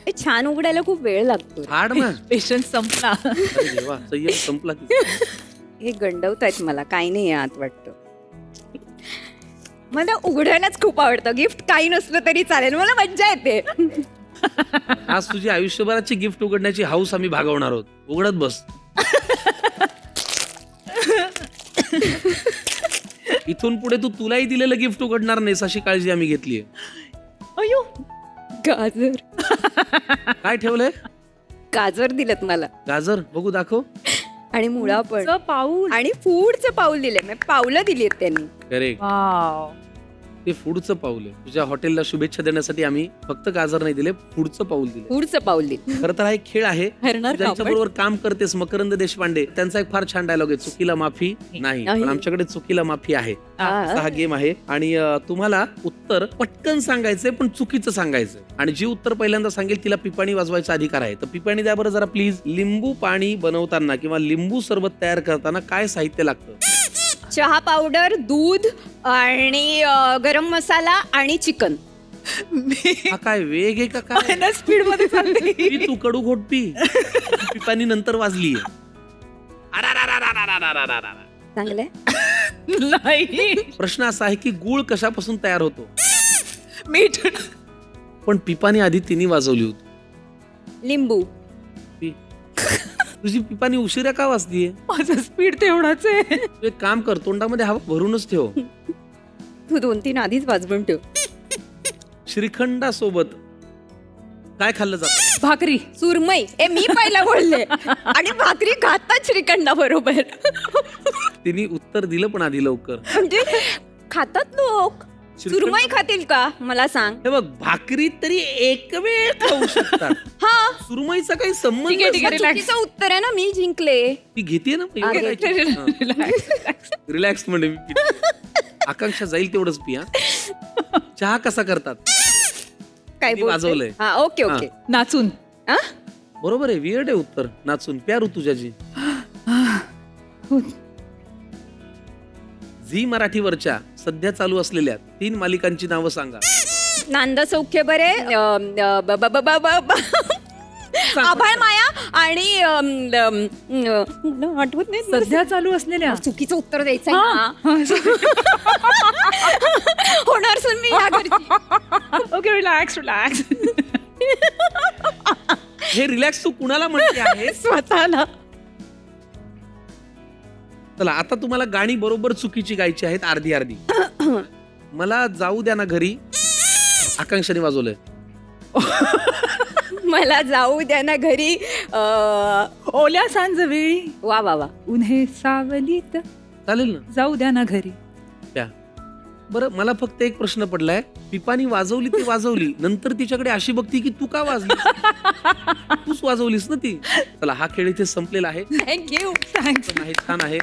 हे छान उघडायला खूप वेळ लागतो. हाड ना. पेशन्स संपला. अरे देवा, संयम संपला तिचा. हे गंडवतायत मला, काही नाही आत वाटतं. मला उघडायलाच खूप आवडतं. गिफ्ट काही नसलं तरी चालेल, मला मज्जा येते. आज तुझी आयुष्यभराची गिफ्ट उघडण्याची हाऊस आम्ही भागवणार आहोत. उघडत बस. इथून पुढे तू तुलाही दिलेलं गिफ्ट उघडणार नाहीस अशी काळजी आम्ही घेतलीये. अयो, गाजर काय ठेवलंय? गाजर दिलेत मला गाजर बघू, दाखव. आणि मुळा पण चं पाऊल. आणि फूडचं पाऊल दिले. मी पावलं दिली आहेत त्यांनी. करेक्ट. वाव. ते पुढचं पाऊल आहे. तुझ्या हॉटेलला शुभेच्छा देण्यासाठी आम्ही फक्त गाजर नाही दिले, पुढचं पाऊल दिले. फूडचं पाऊल दिले. खरं तर हा एक खेळ आहे. हरणार का आपण? ज्यांच्याबरोबर काम करतेस मकरंद देशपांडे, त्यांचा एक फार छान डायलॉग आहे, चुकीला माफी नाही. नाही. पण आमच्याकडे चुकीला माफी आहे. हा. असा हा गेम आहे. आणि तुम्हाला उत्तर पटकन सांगायचंय पण चुकीचं सांगायचंय. आणि जी उत्तर पहिल्यांदा सांगेल तिला पिपाणी वाजवायचा अधिकार आहे. तर पिपाणी द्या बरं जरा प्लीज. लिंबू पाणी बनवताना किंवा लिंबू सरबत तयार करताना काय साहित्य लागतं? चहा पावडर, दूध आणि गरम मसाला आणि चिकन. हा काय वेग आहे का काय? स्पीड मध्ये चालते. पी तू कडू घोट पी. पिपाणी नंतर वाजली. चांगलंय. नाही. प्रश्न असा आहे की गुळ कशापासून तयार होतो? मीठ. पण पिपाणी आधी तिने वाजवली होती. लिंबू. पी. तुझी पिपाणी उशिरा का वाजलीये? माझा स्पीड तेवढाच आहे. तू एक काम कर, तोंडामध्ये हवा भरूनच ठेव. तू 2-3 आधीच वाजवून ठेव. श्रीखंडासोबत काय खाल्लं जातं? भाकरी. सुरमई. मी पहिला बोलले आणि भाकरी खातात श्रीखंडा बरोबर. तिने उत्तर दिलं पण आधी लवकर. म्हणजे खातात लोक. श्रीखंड- सुरमई खातील का मला सांग. हे बघ, भाकरी तरी एक वेळ खाऊ शकतात. हा, सुरमईचा काही संबंध ठीक आहे, ठीक आहे. नाही. relax. चुकीचं उत्तर आहे ना, मी जिंकले. ती घेते ना हा, घेते. रिलॅक्स म्हणजे मी पिते. आकांक्षा जाईल तेवढंच पिया. चहा कसा करतात? काय तिने बोलते? वाजवलंय. हा, ओके ओके. नाचून. हा? बरोबर आहे, वियर्ड आहे उत्तर. नाचून. प्या ऋतुजाजी. झी मराठीवरच्या सध्या चालू असलेल्या 3 मालिकांची नावं सांगा. नांदा सौख्य बरे, आभाळ माया आणि मला आठवत नाही. सध्या चालू असलेल्या. चुकीचं उत्तर द्यायचं हा. होणार सर मी या घरची. Okay, relax relax. हे रिलॅक्स तू कुणाला म्हणते आहे? स्वतःला. चला, आता तुम्हाला गाणी बरोबर चुकीची गायची आहेत, अर्धी अर्धी. मला जाऊ द्या ना घरी आकांक्षाने वाजवलंय. मला जाऊ द्या ना घरी. ओल्या सांजवेळी वा वा वा. उन्हे सावलीत चालेल ना? जाऊ द्या ना घरी. त्या बरं, मला फक्त एक प्रश्न पडलाय. पिपाणी वाजवली ती वाजवली, नंतर तिच्याकडे अशी बघती की तू का वाजली? तूच वाजवलीस ना ती. चला, हा खेळ इथे संपलेला आहे. थँक्यू. थँक्स. छान आहे.